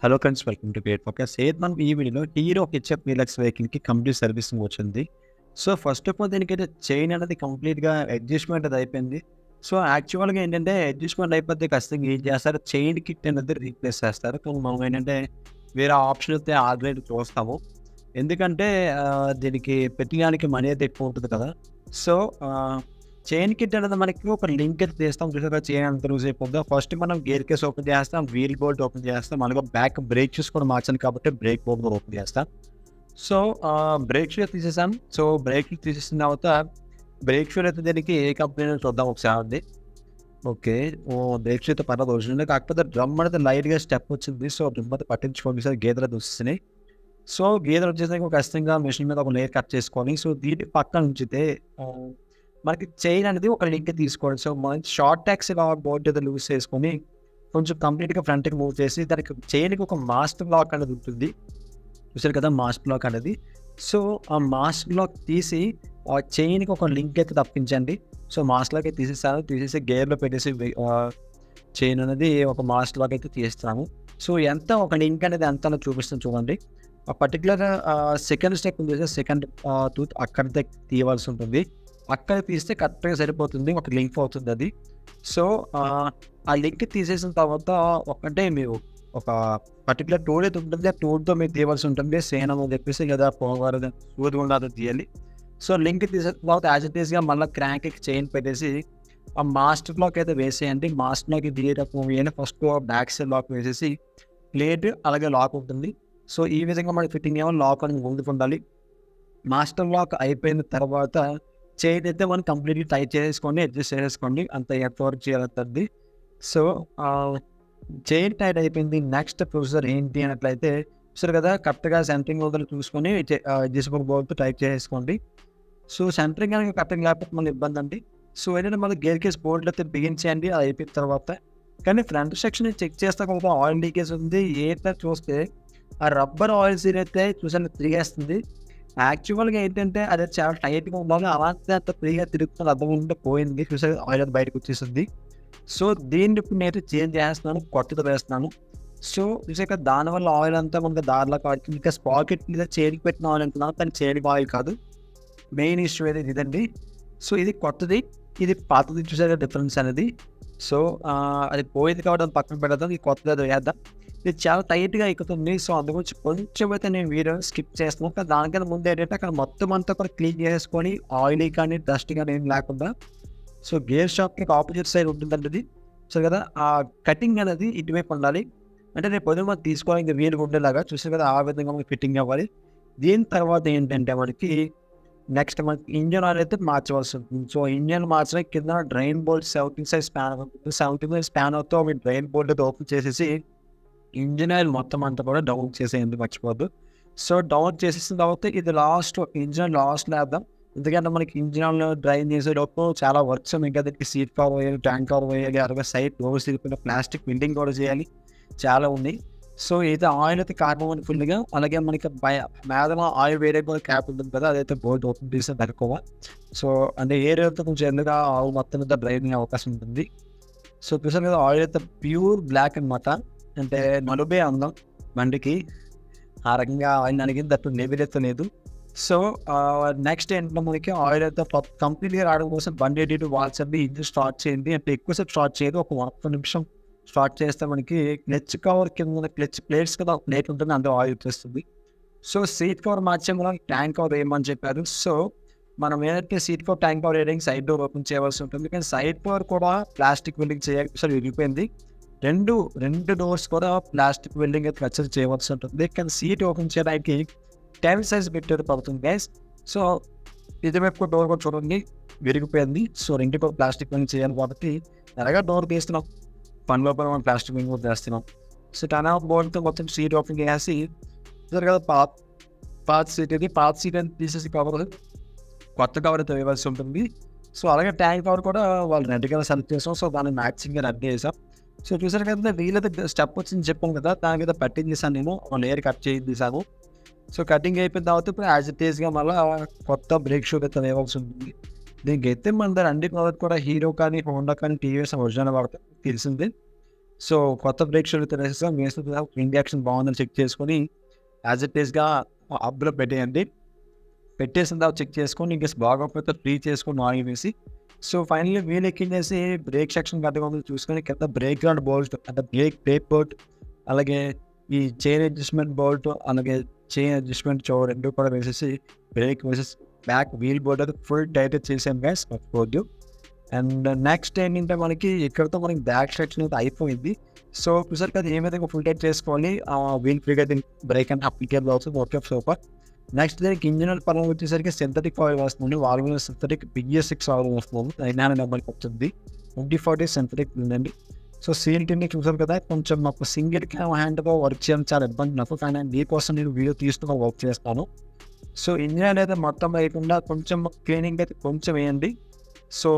Hello friends, welcome to great focus. మనం ఈ వీడియోలో హీరో హెచ్ఎఫ్ డీలక్స్ వెహికల్కి కంప్లీట్ సర్వీసింగ్ వచ్చింది. సో ఫస్ట్ ఆఫ్ ఆల్ దీనికైతే చైన్ అనేది కంప్లీట్గా అడ్జస్ట్మెంట్ అది అయిపోయింది. సో యాక్చువల్గా ఏంటంటే అడ్జస్ట్మెంట్ అయిపోతే ఖచ్చితంగా ఏం చేస్తారు, చైన్ కిట్ అనేది రీప్లేస్ చేస్తారు. కానీ మనం ఏంటంటే వేరే ఆప్షన్ అయితే ఆల్రెడీ చూస్తాము. ఎందుకంటే దీనికి పెట్టడానికి మనీ అయితే ఎక్కువ ఉంటుంది కదా. సో చైన్ కిట్ అనేది మనకి ఒక లింక్ అయితే తీస్తాం. చూసారా చైన్ అంత లూజ్ అయిపోతుందో. ఫస్ట్ మనం గేర్ కేస్ ఓపెన్ చేస్తాం, వీల్ బోల్ట్ ఓపెన్ చేస్తాం, అలాగే బ్యాక్ బ్రేక్ షూస్ కూడా మార్చాను కాబట్టి బ్రేక్ బోల్ట్ కూడా ఓపెన్ చేస్తాం. సో బ్రేక్ షూ తీసేసాం. సో బ్రేక్ షూ తీసేసిన తర్వాత బ్రేక్ షూ అయితే దీనికి ఏ కంపెనీ చూద్దాం ఒకసారి. ఓకే, బ్రేక్ షూ అయితే పర్లేదు వచ్చింది, కాకపోతే డ్రమ్ అనేది లైట్గా స్టెప్ వచ్చింది. సో డ్రమ్ అయితే పట్టించుకోండి సార్, గేదెలు చూస్తున్నాయి. సో గేదెలు వచ్చేసరికి ఖచ్చితంగా మెషిన్ మీద ఒక లేయర్ కట్ చేసుకొని, సో దీన్ని పక్కన ఉంచితే మనకి చైన్ అనేది ఒక లింక్ తీసుకోవాలి. సో మనం షార్ట్ ట్యాక్స్ బోర్డు ఏదో లూజ్ చేసుకొని కొంచెం కంప్లీట్గా ఫ్రంట్కి మూవ్ చేసి దానికి చైన్కి ఒక మాస్టర్ లాక్ అనేది ఉంటుంది. చూసారు కదా మాస్టర్ లాక్ అనేది. సో ఆ మాస్టర్ లాక్ తీసి ఆ చైన్కి ఒక లింక్ అయితే తప్పించండి. సో మాస్టర్ లాక్ అయితే తీసేసి గేర్లో పెట్టేసి చైన్ అనేది ఒక మాస్టర్ లాక్ అయితే తీస్తాము. సో ఎంత ఒక లింక్ అనేది ఎంత చూపిస్తాను చూడండి. ఆ పర్టికులర్ సెకండ్ స్టెప్ ఉంది, సెకండ్ టూత్ అక్కడితే తీయవలసి ఉంటుంది. అక్కడ తీస్తే కరెక్ట్గా సరిపోతుంది, ఒక లింక్ అవుతుంది అది. సో ఆ లింక్ తీసేసిన తర్వాత ఒకటే మీరు ఒక పర్టికులర్ టూల్ అయితే ఉంటుంది, ఆ టూల్తో మీరు తీయవలసి ఉంటుంది. సేనం అని చెప్పేసి లేదా పోగారు సూది ఉండాలి తీయాలి. సో లింక్ తీసిన తర్వాత యాజ్ ఇట్ ఈస్గా మళ్ళీ క్రాంక్కి చైన్ పెట్టేసి ఆ మాస్టర్ లాక్ అయితే వేసేయండి. మాస్టర్ లాక్ తీయటప్పుడు ఫస్ట్ బ్యాక్ సైడ్ లాక్ వేసేసి ప్లేట్ అలాగే లాక్ ఉంటుంది. సో ఈ విధంగా మనకి ఫిట్టింగ్ ఏమో లాక్ అనేది ముందుకు ఉండాలి. మాస్టర్ లాక్ అయిపోయిన తర్వాత చైన్ అయితే మనం కంప్లీట్లీ టైట్ చేసుకోండి, అడ్జస్ట్ చేసుకోండి, అంత ఎఫర్ట్ చేయాలి. సో చైన్ టైట్ అయిపోయింది. నెక్స్ట్ ప్రొసీజర్ ఏంటి అన్నట్లయితే చూసారు కదా, కరెక్ట్గా సెంటరింగ్ వదిలి చూసుకొని అడ్జస్టబుల్ బోల్ట్తో టైట్ చేసుకోండి. సో సెంటరింగ్ కనుక కరెక్ట్గా లేకపోతే మళ్ళీ ఇబ్బంది అండి. సో ఏంటంటే మళ్ళీ గేర్ కేస్ బోల్ట్లు అయితే బిగించేయండి. అది అయిపోయిన తర్వాత కానీ ఫ్రంట్ సెక్షన్ చెక్ చేస్తే కొంత ఆయిల్ లీకేజ్ ఉంది. ఏంటో చూస్తే ఆ రబ్బర్ ఆయిల్ సీల్ అయితే చూసాను తిరిగేస్తుంది. యాక్చువల్గా ఏంటంటే అది చాలా టైట్గా ఉండాలి, అలాంటి అంత ఫ్రీగా తిరుగుతుంది, అర్థం ఉంటే పోయింది. చూసారు ఆయిల్ అది బయటకు వచ్చేసింది. సో దీన్ని ఇప్పుడు నేను చేంజ్ చేస్తున్నాను, కొత్తది వేస్తున్నాను. సో చూసాక దానివల్ల ఆయిల్ అంతా మనకి దారిలో కావచ్చు. ఇంకా స్పాకెట్ మీద చైన్కి పెట్టిన ఆయిల్ అంటున్నాను, కానీ చైన్కి ఆయిల్ కాదు. మెయిన్ ఇష్యూ అయితే ఇదండి. సో ఇది కొత్తది, ఇది పాతది. చూసాక డిఫరెన్స్ అనేది. సో అది పోయింది కాబట్టి అది పక్కన పెడదాం, ఇది కొత్తది అది వేద్దాం. ఇది చాలా టైట్గా ఎక్కుతుంది. సో అందుగురించి కొంచెం అయితే నేను వీడియో స్కిప్ చేస్తున్నాను. కానీ దానికన్నా ముందు ఏంటంటే అక్కడ మొత్తం అంతా కూడా క్లీన్ చేసుకొని ఆయిలీ కానీ డస్ట్ కానీ ఏం లేకుండా. సో గేర్ షాప్కి ఆపోజిట్ సైడ్ ఉంటుందండి ఇది. సో కదా ఆ కటింగ్ అనేది ఇటువైపు ఉండాలి. అంటే రేపు పొద్దున మనం తీసుకోవడానికి వీలుగా ఉండేలాగా చూసారు కదా, ఆ విధంగా మనకి ఫిట్టింగ్ అవ్వాలి. దీని తర్వాత ఏంటంటే మనకి నెక్స్ట్ మనకి ఇంజన్ ఆయిల్ అయితే మార్చవలసి ఉంటుంది. సో ఇంజన్ మార్చడానికి కింద డ్రైన్ బోల్ట్ 17 సైజ్ స్పాన్ ఉంటుంది. 17 సైజ్ స్పానర్తో మీ డ్రైన్ బోల్ట్ అయితే ఓపెన్ చేసేసి ఇంజిన్ ఆయిల్ మొత్తం అంతా కూడా డౌన్ చేసేయండి, మర్చిపోద్దు. సో డౌన్ చేసేసిన తర్వాత ఇది లాస్ట్ ఇంజిన్ లాస్ట్లో వేద్దాం. ఎందుకంటే మనకి ఇంజిన్ ఆయిల్ డ్రైన్ చేసేటప్పుడు చాలా వర్క్స్ ఉన్నాయి కదా. సీట్ కవర్ వేయాలి, ట్యాంక్ కవర్ వేయాలి, అలాగే సైడ్ డోర్స్ తిరిగిపోయిన ప్లాస్టిక్ బిల్డింగ్ కూడా చేయాలి, చాలా ఉన్నాయి. సో అయితే ఆయిల్ అయితే కారణం ఫుల్గా. అలాగే మనకి మేదన ఆయిల్ వేరే కూడా క్యాప్ ఉంటుంది కదా, అదైతే బోల్ట్ ఓపెన్ చేస్తే దొరకవా. సో అంటే ఏర్ అయితే కొంచెం ఎందుగా ఆయిల్ మొత్తం మీద డ్రైన్ అయ్యే అవకాశం ఉంటుంది. సో చూసారు కదా, ఆయిల్ అయితే ప్యూర్ బ్లాక్ అనమాట. అంటే నలుబే అందం బండికి, ఆ రకంగా ఆయిల్ అడిగింది దట్టు లెవెల్ లేదు. సో నెక్స్ట్ ఏంటంటే మనకి ఆయిల్ అయితే కంప్లీట్గా రావడం కోసం బండి ఎడిట్ వాల్స్ అండి ఇంజిన్ స్టార్ట్ చేయండి. అంటే ఎక్కువసేపు స్టార్ట్ చేయదు, ఒక 1 నిమిషం స్టార్ట్ చేస్తే మనకి క్లచ్ కవర్ కింద క్లచ్ ప్లేట్స్ కదా ప్లేట్ ఉంటుంది, అందులో ఆయిల్ వచ్చేస్తుంది. సో సీట్ కవర్ మార్చే మనం ట్యాంక్ కవర్ వేయమని చెప్పారు. సో మనం ఏదైతే సీట్ కవర్ ట్యాంక్ కవర్ వేయడానికి సైడ్ డోర్ ఓపెన్ చేయవలసి ఉంటుంది. కానీ సైడ్ డోర్ కూడా ప్లాస్టిక్ వెల్డింగ్ చేయాలి. సో విరిగిపోయింది. రెండు డోర్స్ కూడా ప్లాస్టిక్ వెల్డింగ్ అయితే ఖచ్చితంగా చేయవలసి ఉంటుంది. కానీ సీట్ ఓపెన్ చేయడానికి 10 సైజ్ పెట్టేది పడుతుంది గైస్. సో ఇటువైపు డోర్ కూడా చూడండి విరిగిపోయింది. సో రెండు కూడా ప్లాస్టిక్ వెల్డింగ్ చేయాలి కాబట్టి ఎలాగా డోర్ తీస్తున్నాం, పనిలో మనం ప్లాస్టిక్ వెల్డింగ్ కూడా చేస్తున్నాం. సో టర్న్ అవుట్ బోర్డ్తో మొత్తం సీట్ ఓపెన్ చేసి కదా పాత సీట్ ఇది, పాత సీట్ అని తీసేసి కవర్ కొత్త కవర్ అయితే వేయవలసి ఉంటుంది. సో అలాగే ట్యాంక్ కవర్ కూడా వాళ్ళు రెడ్ కలర్ సెలెక్ట్ చేసాం. సో దాన్ని మ్యాచింగ్గా రెడ్ చేసాం. సో చూసారు కదా, వీలైతే స్టెప్ వచ్చింది చెప్పాను కదా, దాని మీద కటింగ్ చేశాను నేను, లేయర్ కట్ చేసాను. సో కటింగ్ అయిపోయిన తర్వాత ఇప్పుడు యాజ్ ఇట్ ఈస్గా మళ్ళీ కొత్త బ్రేక్ షూ అయితే వేయవలసి ఉంటుంది. దీనికి అయితే మన దగ్గర అన్ని ప్రోడక్ట్ కూడా హీరో కానీ హోండా కానీ టీవీఎస్ ఒరిజినల్ వాడతాం తెలిసింది. సో కొత్త బ్రేక్ షూలు వేసేసాం. వేసిన తర్వాత ఇంజెక్షన్ బాగుందని చెక్ చేసుకొని యాజ్ ఇట్ ఈస్గా అబ్లో పెట్టేయండి. పెట్టేసిన తర్వాత చెక్ చేసుకొని ఇంకేస్ బాగోకపోతే ఫ్రీ చేసుకొని ఆయిల్ వేసి సో ఫైనల్లీ వీల్ ఎక్కించేసి బ్రేక్ సెక్షన్ కరెక్ట్గా ఉందో చూసుకొని కింద బ్రేక్ గ్రౌండ్ బోల్ట్ అంటే బ్రేక్ బోల్ట్ అలాగే ఈ చైన్ అడ్జస్ట్మెంట్ బోల్ట్ అలాగే చైన్ అడ్జస్ట్మెంట్ రెండు కూడా వేసేసి బ్రేక్ వేసేసి బ్యాక్ వీల్ బోల్ట్ అది ఫుల్ టైట్ చేసాం గైస్ మర్చిపోవద్దు. అండ్ నెక్స్ట్ ఏంటంటే మనకి ఇక్కడతో మనకి బ్యాక్ సెక్షన్ అయితే అయిపోయింది. సో చూసారు కదా ఏ విధంగా ఫుల్ టైట్ చేసుకోవాలి వీల్ ఫ్రీగా బ్రేక్ అండ్ అప్లికేబుల్ అవుతుంది. Okay super. నెక్స్ట్ దీనికి ఇంజిన్ పరంగా వచ్చేసరికి సింథటిక్ ఆయిల్ వస్తుంది. వాళ్ళ సింథటిక్ BS6 ఆయిల్ వస్తుంది. 9 నెంబర్కి వచ్చింది. 2040 సింథటిక్ ఉందండి. సో సీల్టీని చూసారు కదా కొంచెం నాకు సింగిల్ హ్యాండ్తో వర్క్ చేయడం చాలా ఇబ్బంది నాకు, కానీ మీకోసం నేను వీడియో తీసుకుని వర్క్ చేస్తాను. సో ఇంజిన్ అయితే మొత్తం వేయకుండా కొంచెం క్లీనింగ్ అయితే కొంచెం వేయండి. సో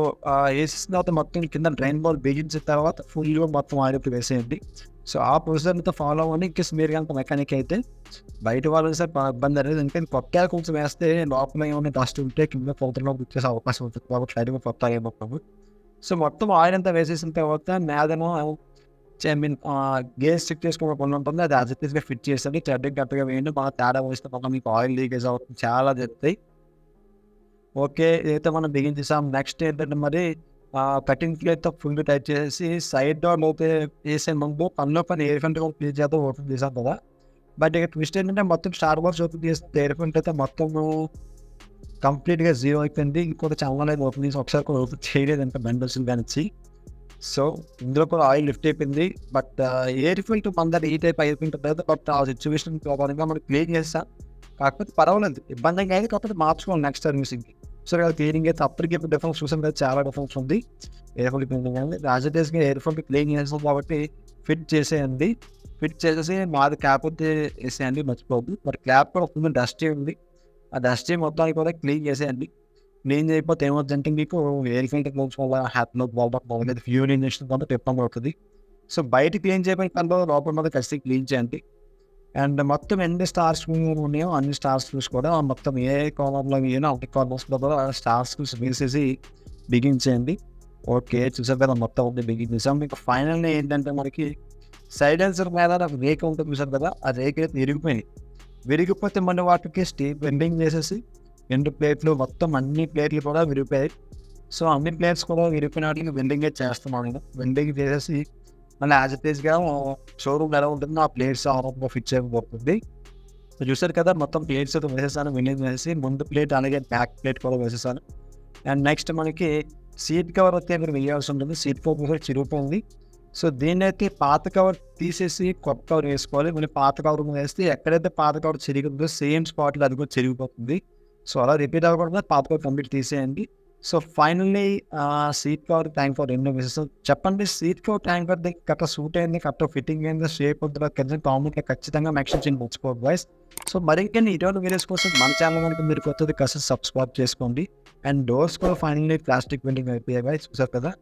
వేసిన తర్వాత మొత్తం కింద డ్రైన్ బాల్ బిగించిన తర్వాత ఫుల్గా మొత్తం ఆయిల్ వేసేయండి. సో ఆ ప్రొసీజర్తో ఫాలో అవ్వండి. ఇంకేస్ మీరు కనుక మెకానిక్ అయితే బయట వాళ్ళు సార్ ఇబ్బంది అనేది ఎందుకంటే కొత్త కొంచెం వేస్తే లోపల ఏమైనా డస్ట్ ఉంటే కింద ఫోటోలో బుక్ చేసే అవకాశం ఉంటుంది కాబట్టి సైడ్గా కొత్త ఏమవుతాము. సో మొత్తం ఆయిల్ అంతా వేసేసిన తర్వాత మేదనో ఐ మీన్ గేజ్ చెక్ చేసుకునే పని ఉంటుంది. అది యాజ్ ఇట్ ఈస్గా ఫిట్ చేసేది థ్రెడ్డింగ్ కరెక్ట్గా వేయండి. బాగా తేడా వేస్తే మాకు మీకు ఆయిల్ లీకేజ్ అవుతుంది, చాలా జరుగుతాయి. ఓకే అయితే మనం బిగించేసాం. నెక్స్ట్ ఏంటంటే మరి కటింగ్ ప్లేట్తో ఫుల్ టైట్ చేసి సైడ్ డోర్ లోపే వేసే ముందు పనిలో పని ఎయిర్ ఫెంట్ క్లీన్ చేద్దాం ఓపెన్ చేసాం కదా. బట్ ఇక ట్విస్ట్ ఏంటంటే మొత్తం స్టార్ బాక్స్ ఓపెన్ చేస్తే ఎయిర్ ఫెంట్ అయితే మొత్తం కంప్లీట్గా జీరో అయిపోయింది. ఇంకొక చల్లలేదు ఓపెన్ చేసి ఒకసారి కూడా ఓపెన్ చేయలేదు అంటే బండల్స్ కానిచ్చి. సో ఇందులో కూడా ఆయిల్ లిఫ్ట్ అయిపోయింది. బట్ ఎయిర్ ఫిల్టర్ మన దగ్గర ఈ టైప్ అయిపోయింది కదా. బట్ ఆ సిచ్యువేషన్ ప్రాబ్లంగా మనం క్లీన్ చేస్తాం. కాకపోతే పర్వాలేదు, ఇబ్బందిగా అయితే కాకపోతే మార్చుకోవాలి నెక్స్ట్ సర్వీసింగ్కి. సో క్లీనింగ్ అయితే అప్పటికి డిఫరెన్స్ చూసాం కదా, చాలా డిఫరెన్స్ ఉంది. ఎయిర్ ఫిల్టర్ క్లీనింగ్ అనేది రాజటేస్గా ఎయిర్ ఫిల్టర్ క్లీన్ చేస్తాం కాబట్టి ఫిట్ చేసేయండి. ఫిట్ చేసేసి మాది క్యాప్ అయితే వేసేయండి మర్చిపోవద్దు. మరి క్యాప్ కూడా ఫుల్ డస్టీ ఉంది. ఆ డస్టీ మొత్తానికి కూడా క్లీన్ చేసేయండి. క్లీన్ చేయకపోతే ఏమవుతుందంటే మీకు ఎయిర్ ఫిల్టర్ క్లోజ్ వల్ల హ్యాప్లో బాగుంటుంది ఫ్యూల్ ఇంజక్షన్ కాబట్టి ఇబ్బంది అవుతుంది. సో బయట క్లీన్ చేయడానికి కన్నా లోపల మీద ఖచ్చితంగా క్లీన్ చేయండి. అండ్ మొత్తం ఎన్ని స్టార్ స్క్రూలు ఉన్నాయో అన్ని స్టార్ స్క్రూస్ కూడా మొత్తం ఏ కాలంలో ఏమో అన్ని కార్నర్స్లో కూడా స్టార్ స్క్రూస్ వేసేసి బిగించేయండి. ఓకే చూసారు కదా మొత్తం ఉంది బిగించేసాం. మీకు ఫైనల్గా ఏంటంటే మనకి సైలెన్సర్ మీద రేక్ ఉంటుంది చూసారు కదా, ఆ రేక్ అయితే విరిగిపోతే మన వాటికి వెల్డింగ్ చేసేసి 2 ప్లేట్లు మొత్తం అన్ని ప్లేట్లు కూడా విరిగిపోయాయి. సో అన్ని ప్లేట్స్ కూడా విరిగిపోయినట్లకి వెల్డింగ్ చేస్తున్నాను. వెల్డింగ్ చేసేసి మళ్ళీ యాజ్ ఇట్ ఈస్గా షోరూమ్ ఎలా ఉంటుందో ఆ ప్లేట్స్ ఆరంభంగా ఫిట్ చేయకపోతుంది. చూసారు కదా మొత్తం ప్లేట్స్ అయితే వేసేసాను. వెల్డింగ్ వేసేసి ముందు ప్లేట్ అలాగే బ్యాక్ ప్లేట్ కూడా వేసేసాను. అండ్ నెక్స్ట్ మనకి సీట్ కవర్ అయితే మీరు వేయాల్సి ఉంటుంది. సీట్ కవర్ కూడా చిరిగిపోయింది. సో దీన్ని అయితే పాత కవర్ తీసేసి కొత్త కవర్ వేసుకోవాలి. మళ్ళీ పాత కవర్ వేస్తే ఎక్కడైతే పాత కవర్ చిరిగిందో సేమ్ స్పాట్లో అది కూడా చిరిగిపోతుంది. సో అలా రిపీట్ అవ్వకుండా పాత కవర్ కంప్లీట్ తీసేయండి. So finally seat cover tank cover ఎన్నో వేసేస్తాం. చెప్పండి seat cover tank cover correct suit అయింది, కరెక్ట్ ఫిట్టింగ్ అయింది, షేప్ అవుతుంది కొంచెం కామెంట్లో ఖచ్చితంగా మెన్షన్ చేయండి మర్చిపోదు బాయ్స్. సో మరింకెన్ని ఇటువంటి వీడియోస్ కోసం మన ఛానల్ కనుక మీరు కొత్తది కాస్త సబ్స్క్రైబ్ చేసుకోండి. అండ్ డోర్స్ కూడా ఫైనల్లీ ప్లాస్టిక్ వెల్డింగ్ అయిపోయాయి బాయ్స్ చూసారు కదా.